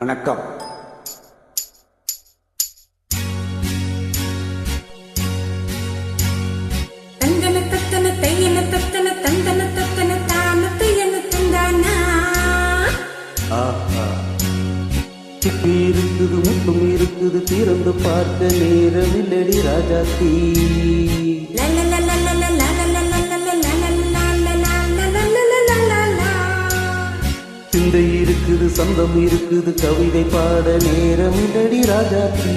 வணக்கம். தந்தன தத்தன தையன தத்தன தந்தன தத்தன தான தையன தந்தானா. ஆஹா, சிப்பி இருக்குது, முத்தும் இருக்குது, திறந்து பார்க்க நேரமில்லடி ராஜாத்தி. சிந்தை இருக்குது, சந்தம் இருக்குது, கவிதை பாட நேரமில்லடி ராஜாத்தி.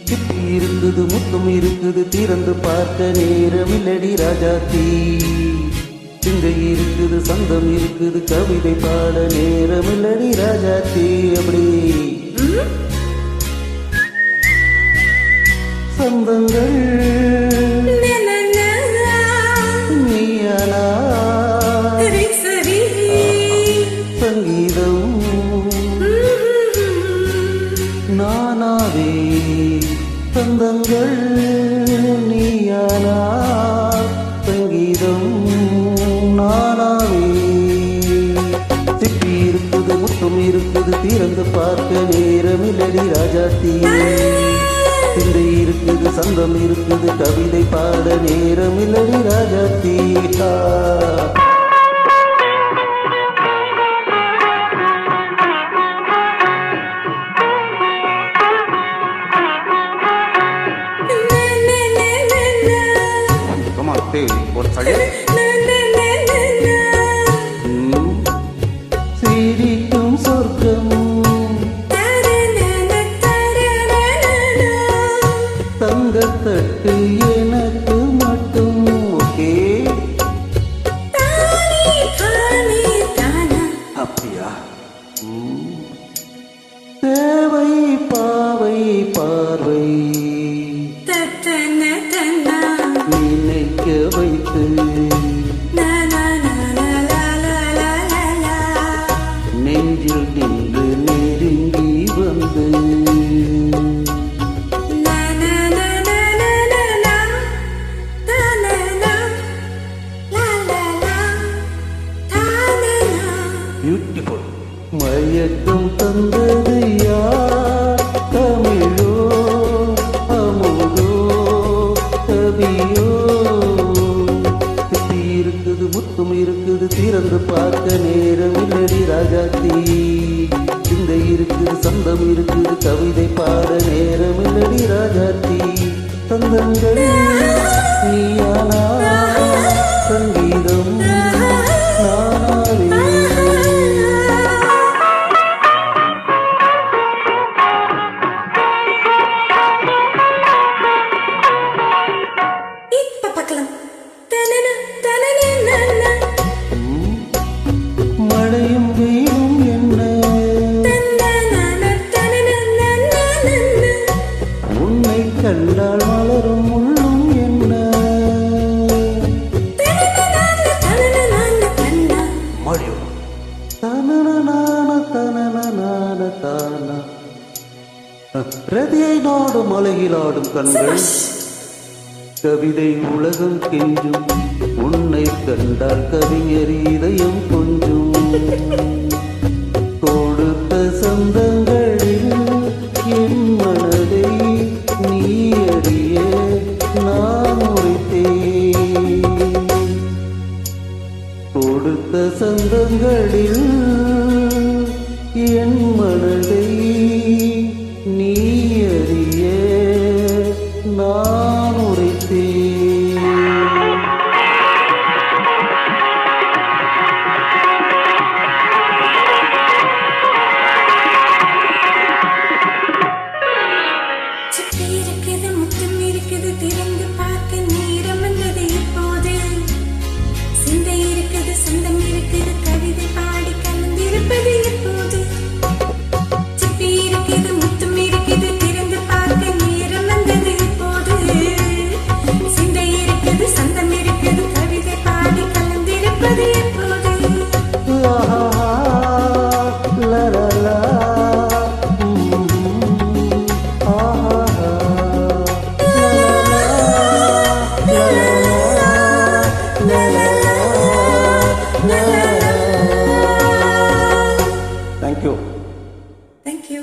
சிப்பி இருக்குது, முத்தும் இருக்குது, திறந்து பார்க்க நேரமில்லடி ராஜாத்தி. சிந்தை இருக்குது, சந்தம் இருக்குது, கவிதை பாட நேரமில்லடி ராஜாத்தி. அப்படி சொந்தங்கள் நீயானா, சங்கீதம் நானாவே. சொந்தங்கள் நீயானா, சங்கீதம் நானாவே. சிப்பி இருக்குது, முத்தம் இருக்குது, திறந்து பார்க்க நேரமில்லடி ராஜாத்தி. சிந்தை இருக்குது, சந்தம் இருக்குது, கவிதை பாட நேரமில்லடி ராஜாத்தி. ஒரு சிரிக்கும் சொர்க்கம் தங்கத்தட்டு எனக்கு மட்டும். ஓகே, அப்படியா? தேவை பாவை பார்வை நினைக்க வைத்து நெஞ்சில் நின்று நெருங்கி வந்து பியூட்டிஃபுல். மயக்கம் தந்தது யார்? தமிழோ அமுதோ கவியோ? சிப்பி இருக்குது, முத்தும் இருக்குது, திறந்து பார்க்க நேரமில்லடி ராஜாத்தி. சிந்தை இருக்குது, சந்தம் இருக்குது, கவிதை பாட நேரமில்லடி ராஜாத்தி. தந்தங்கள் நீயானா, சங்கீதம் நானாவே. மழையும் வெயிலும் என்ன, உன்னை கண்டால் மலரும் முள்ளும் என்ன. ரதியை நாடும் மலையில் ஆடும் கண்கள், கவிதை உலகம் கெஞ்சும், உன்னை கண்டால் கவிஞர் இதயம் கொஞ்சும். கொடுத்த சொந்தங்களில் என் மனதை நீ அறிய நான் உரைத்தேன். கொடுத்த சொந்தங்களில் என் மனதை நீ அறிய நான் உரைத்தேன். திறந்து பார்க்க நேரம் வந்தது இப்போது. சிந்தை இருக்குது, சொந்தம் இருக்குது, கவிதை பாடி கலந்திருப்பது எப்போது. சிப்பி இருக்குது, முத்தம் இருக்குது, திறந்து பார்க்க நேரம் வந்தது இப்போது. சிந்தை இருக்குது, சொந்தம் இருக்குது, கவிதை பாடி கலந்திருப்பது எப்போது. Thank you. தேங்க்யூ